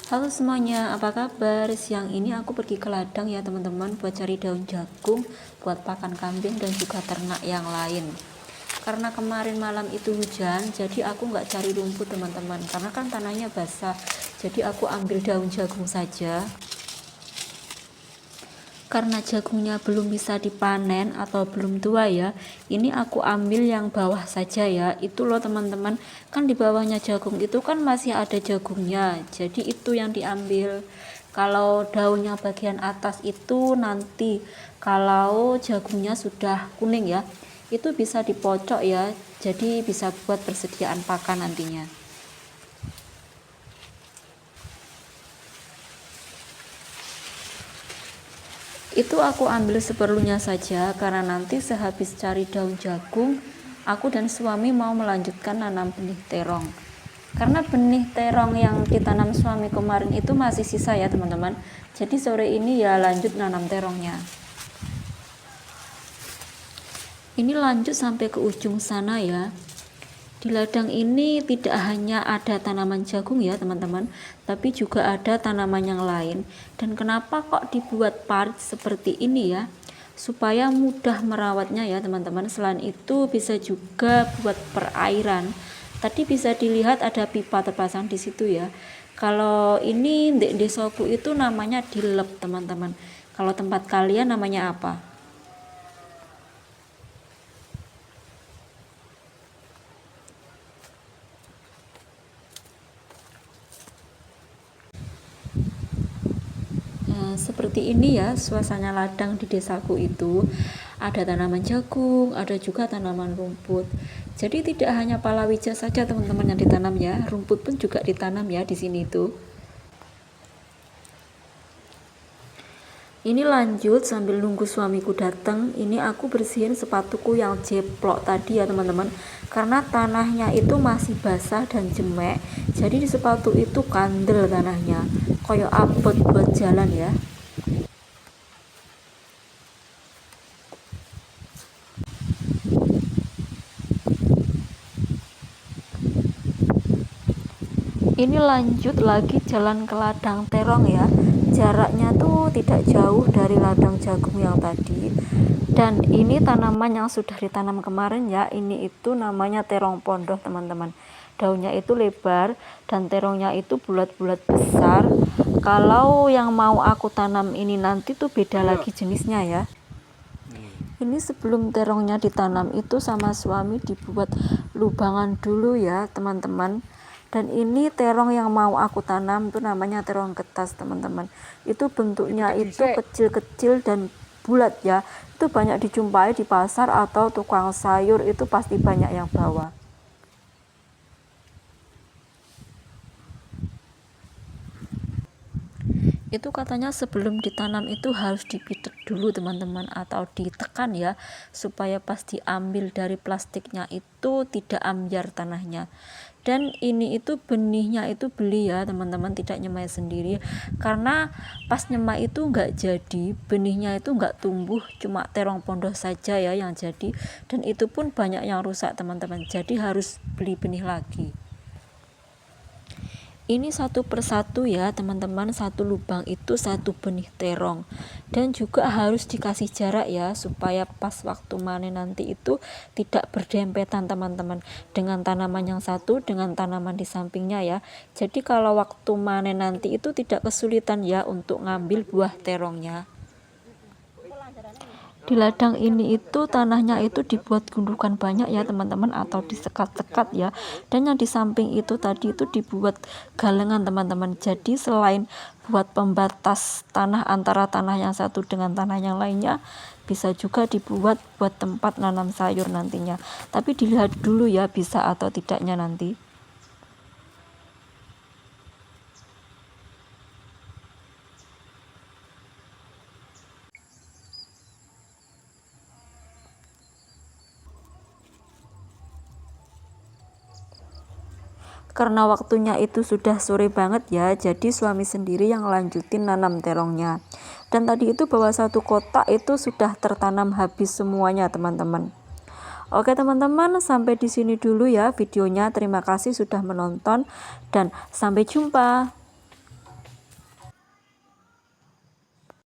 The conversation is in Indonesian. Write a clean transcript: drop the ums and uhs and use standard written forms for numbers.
Halo semuanya, apa kabar? Siang ini aku pergi ke ladang ya teman-teman buat cari daun jagung buat pakan kambing dan juga ternak yang lain. Karena kemarin malam itu hujan, jadi aku nggak cari rumput teman-teman, karena kan tanahnya basah. Jadi aku ambil daun jagung saja. Karena jagungnya belum bisa dipanen atau belum tua ya, ini aku ambil yang bawah saja ya. Itu loh teman-teman, kan di bawahnya jagung itu kan masih ada jagungnya, jadi itu yang diambil. Kalau daunnya bagian atas itu nanti kalau jagungnya sudah kuning ya, itu bisa dipocok ya, jadi bisa buat persediaan pakan nantinya. Itu aku ambil seperlunya saja karena nanti sehabis cari daun jagung, aku dan suami mau melanjutkan nanam benih terong. Karena benih terong yang ditanam suami kemarin itu masih sisa ya teman-teman. Jadi sore ini ya lanjut nanam terongnya. Ini lanjut sampai ke ujung sana ya. Di ladang ini tidak hanya ada tanaman jagung ya teman-teman, tapi juga ada tanaman yang lain. Dan kenapa kok dibuat parit seperti ini ya? Supaya mudah merawatnya ya teman-teman. Selain itu bisa juga buat perairan. Tadi bisa dilihat ada pipa terpasang di situ ya. Kalau ini di desaku itu namanya dilep teman-teman. Kalau tempat kalian namanya apa? Seperti ini ya suasana ladang di desaku itu. Ada tanaman jagung, ada juga tanaman rumput. Jadi tidak hanya palawija saja teman-teman yang ditanam ya, rumput pun juga ditanam ya di sini itu. Ini lanjut sambil nunggu suamiku datang. Ini aku bersihin sepatuku yang jeplok tadi ya teman-teman, karena tanahnya itu masih basah dan jemek, jadi di sepatu itu kandel tanahnya, koyo abot buat jalan ya. Ini lanjut lagi jalan ke ladang terong ya, jaraknya tuh tidak jauh dari ladang jagung yang tadi. Dan ini tanaman yang sudah ditanam kemarin ya, ini itu namanya terong pondoh teman-teman. Daunnya itu lebar dan terongnya itu bulat-bulat besar. Kalau yang mau aku tanam ini nanti tuh beda lagi jenisnya ya. Ini sebelum terongnya ditanam itu sama suami dibuat lubangan dulu ya teman-teman. Dan ini terong yang mau aku tanam tuh namanya terong getas teman-teman. Itu bentuknya itu kecil-kecil dan bulat ya. Itu banyak dijumpai di pasar atau tukang sayur, itu pasti banyak yang bawa. Itu katanya sebelum ditanam itu harus dipitek dulu teman-teman, atau ditekan ya, supaya pas diambil dari plastiknya itu tidak ambyar tanahnya. Dan ini itu benihnya itu beli ya teman-teman, tidak nyemai sendiri, karena pas nyemai itu enggak jadi, benihnya itu enggak tumbuh, cuma terong pondoh saja ya yang jadi, dan itu pun banyak yang rusak teman-teman, jadi harus beli benih lagi. Ini satu persatu ya teman-teman, satu lubang itu satu benih terong, dan juga harus dikasih jarak ya supaya pas waktu panen nanti itu tidak berdempetan teman-teman, dengan tanaman yang satu dengan tanaman di sampingnya ya. Jadi kalau waktu panen nanti itu tidak kesulitan ya untuk ngambil buah terongnya. Di ladang ini itu tanahnya itu dibuat gundukan banyak ya teman-teman, atau disekat-sekat ya. Dan yang di samping itu tadi itu dibuat galengan teman-teman, jadi selain buat pembatas tanah antara tanah yang satu dengan tanah yang lainnya, bisa juga dibuat buat tempat nanam sayur nantinya. Tapi dilihat dulu ya bisa atau tidaknya nanti. Karena waktunya itu sudah sore banget ya, jadi suami sendiri yang lanjutin nanam terongnya. Dan tadi itu bawa satu kotak itu sudah tertanam habis semuanya teman-teman. Oke teman-teman, sampai di sini dulu ya videonya. Terima kasih sudah menonton dan sampai jumpa.